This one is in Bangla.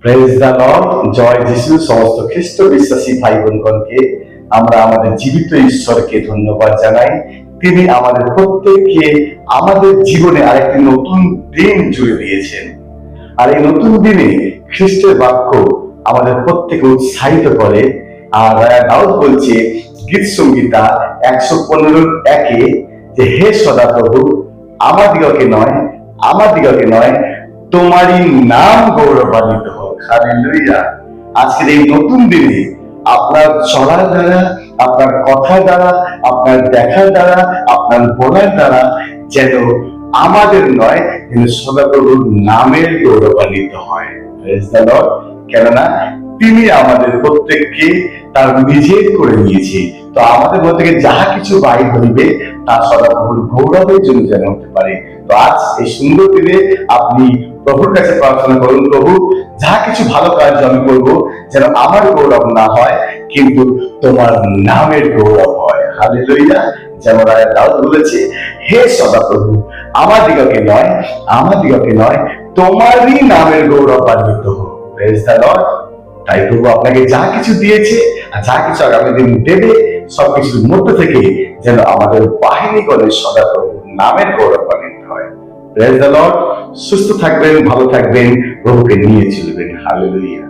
Praise the Lord. জয় যিশু। সমস্ত খ্রিস্ট বিশ্বাসী ভাই বোনগণকে আমরা আমাদের জীবিত ঈশ্বরকে ধন্যবাদ জানাই। তিনি আমাদের প্রত্যেককে আমাদের জীবনে আরেকটি নতুন দিন জুড়ে দিয়েছেন। আর এই নতুন দিনে খ্রিস্টের বাক্য আমাদের প্রত্যেকে উৎসাহিত করে। আর দাউদ বলছে গীত সংগীতা 115:1 যে হে সদাপ্রভু, আমাদিগকে নয় তোমারই নাম গৌরবান্বিত হোক। হালেলুয়া। আজকের এই নতুন দিনে আপনার চলার দ্বারা, আপনার কথার দ্বারা, আপনার দেখার দ্বারা, আপনার বলার দ্বারা যেন আমাদের নয় কিন্তু সদাপ্রভুর নামের গৌরবান্বিত হয়। Praise the Lord. কেননা তিনি আমাদের প্রত্যেককে তার নিজের করে নিয়েছে। তো আমাদের মধ্যে থেকে যাহা কিছু বাহির হইবে তা সদাপ্রভুর গৌরবের জন্য যেন হতে পারে। তো আজ এই সুন্দর দিনে আপনি প্রভুর কাছে প্রার্থনা করুন, প্রভু যাহা কিছু ভালো কাজ আমি করব যেন আমার গৌরব না হয় কিন্তু তোমার নামের গৌরব হয়। হালেলুয়া। যেমন দাউদ বলেছে হে সদাপ্রভু, আমাদিগকে নয় তোমারই নামের গৌরবান্বিত হোক। Praise the Lord. তাই প্রভু আপনাকে যা কিছু দিয়েছে আর যা কিছু আগামী দিন দেবে সবকিছুর মধ্যে থেকে যেন আমাদের বাহিনীগণের সদাপ্রভু নামের গৌরবান্বিত হয়। Praise the Lord. সুস্থ থাকবেন, ভালো থাকবেন, প্রভুকে নিয়ে চলবেন। হালেলুয়া।